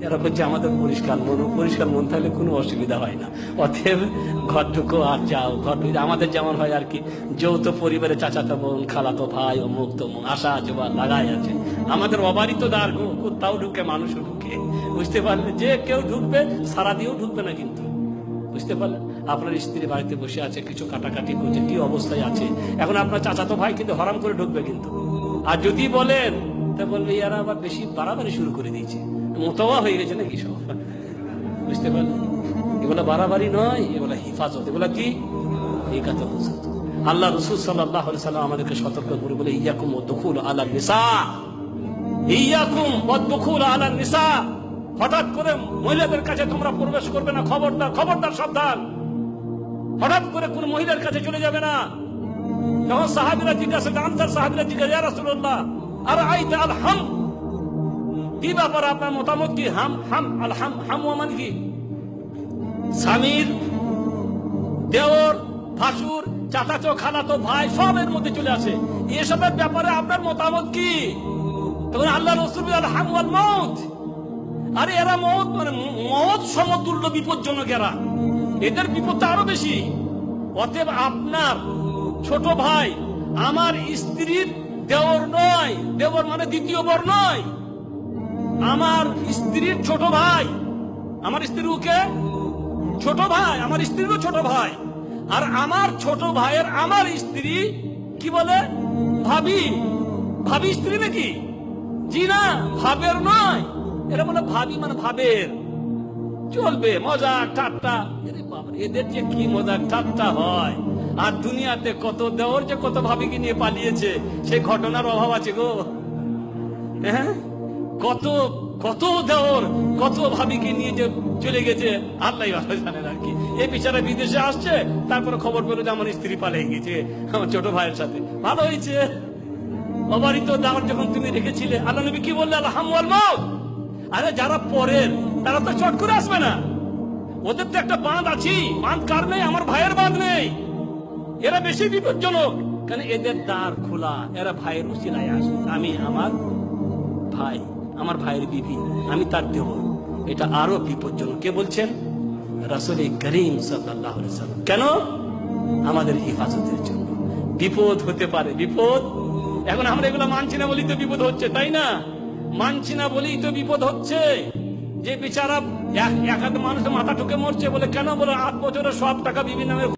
এরা বলছে আমাদের পরিষ্কার মন থাকলে কোনো অসুবিধা হয় না, অতএব ঘর ঢুকো আর যাও। ঘর ঢুকে আমাদের যেমন হয় আর কি, যৌথ পরিবারে চাচাতো বোন, খালাতো ভাই, অমুক তমুক আশা আছে বা লাগাই আছে। আমাদের অবারিত দ্বার গো, কোথাও ঢুকে মানুষও ঢুকে, বুঝতে পারলে? যে কেউ ঢুকবে সারা দিয়েও ঢুকবে না কিন্তু, বুঝতে পারলেন? আপনার স্ত্রী বাড়িতে বসে আছে, কিছু কাটাকাটি করছে, কি অবস্থায় আছে, এখন আপনার চাচাতো ভাই কিন্তু হরাম করে ঢুকবে কিন্তু। আর যদি বলেন তা বলবে এরা আবার বেশি বাড়াবাড়ি শুরু করে দিয়েছে, মোতাবা হয়ে গেছে নাকি সব, বুঝতে পারলেন? এগুলো বাড়াবাড়ি নয়, এগুলো হিফাজত। এগুলো কি? এই কথা বুঝুন। আল্লাহ রাসূল সাল্লাল্লাহু আলাইহি সাল্লাম আমাদেরকে সতর্ক করে বলে, ইয়াকুম ওয়াদখুল আলা নিসা, ইয়াকুম ওয়াদখুল আলা নিসা, হঠাৎ করে মহিলাদের কাছে তোমরা প্রবেশ করবে না, খবরদার, খবরদার, সাবধান। হঠাৎ করে কোন মহিলার কাছে চলে যাবে না। যখন সাহাবীরা জিজ্ঞাসা, আনসার সাহাবীরা জিজ্ঞাসা, ইয়া রাসূলুল্লাহ আরাআইতা আল হাম, কি ব্যাপার, আপনার মতামত কি? হাম, হাম, আল হাম, হাম মানে কি? স্বামীর দেওর, ভাসুর, চাচাতো, খালাতো ভাই সবের মধ্যে চলে আসে, এসবের ব্যাপারে আপনার মতামত কি? তখন আল্লাহ রাসূল আল হাম ওয়াল মাউত, আরে এরা মওত মানে মওত সমতুল্য বিপজ্জনক, এরা, এদের বিপদটা আরো বেশি। অতএব আপনার ছোট ভাই আমার স্ত্রীর দেওর নয়, দেওর মানে দ্বিতীয় বর নয়, আমার স্ত্রীর ছোট ভাই, আমার স্ত্রীকে ছোট ভাই, আমার স্ত্রীরও ছোট ভাই। আর আমার ছোট ভাইয়ের আমার স্ত্রী কি বলে? ভাবি। ভাবি স্ত্রী নাকি? জি না, ভাবের নয়। এরা বলে ভাবি মানে ভাবের। চলবে মজাক ঠাট্টা, এদের যে কি মজাক ঠাট্টা হয়। আর দুনিয়াতে কত দেওর যে কত ভাবিকে নিয়ে পালিয়েছে, সেই ঘটনার অভাব আছে গো। হ্যাঁ, কত কত দেওর কত ভাবিকে নিয়ে যে চলে গেছে, আল্লাহ ভালো জানেন আর কি। এই বিচারা বিদেশে আসছে, তারপরে খবর পেলো যে আমার স্ত্রী পালিয়ে গেছে আমার ছোট ভাইয়ের সাথে। ভালো হয়েছে, অবারিত দাওয়াত যখন তুমি রেখেছিলে, আল্লাহ নবী কি বললে? আল হাম ওয়াল মাউত। আরে যারা পরের, তারা তো চট করে আসবে না, ওদের তো একটা বাঁধ আছে। বাঁধ কার নেই? আমার ভাইয়ের বাঁধ নেই। এরা বেশি বিপজ্জনক, কারণ এদের দ্বার খোলা, এরা ভাইয়ের উসিলায় আসে। আমি আমার ভাই, আমার ভাইয়ের বিবি, আমি তার দেওর, এটা আরো বিপজ্জনক। কে বলছেন? রাসূল করিম সাল্লাল্লাহু আলাইহি ওয়াসাল্লাম। কেন? আমাদের হেফাজতের জন্য। বিপদ হতে পারে, বিপদ। এখন আমরা এগুলো মানছি না বলেই তো বিপদ হচ্ছে, তাই না? মানছি না বলেই তো বিপদ হচ্ছে। যে বেচারা এক হাত মানুষ মাথা ঠুকে মরছে, বলে কেন? বলে 8 বছরের সব টাকা বিবি নামে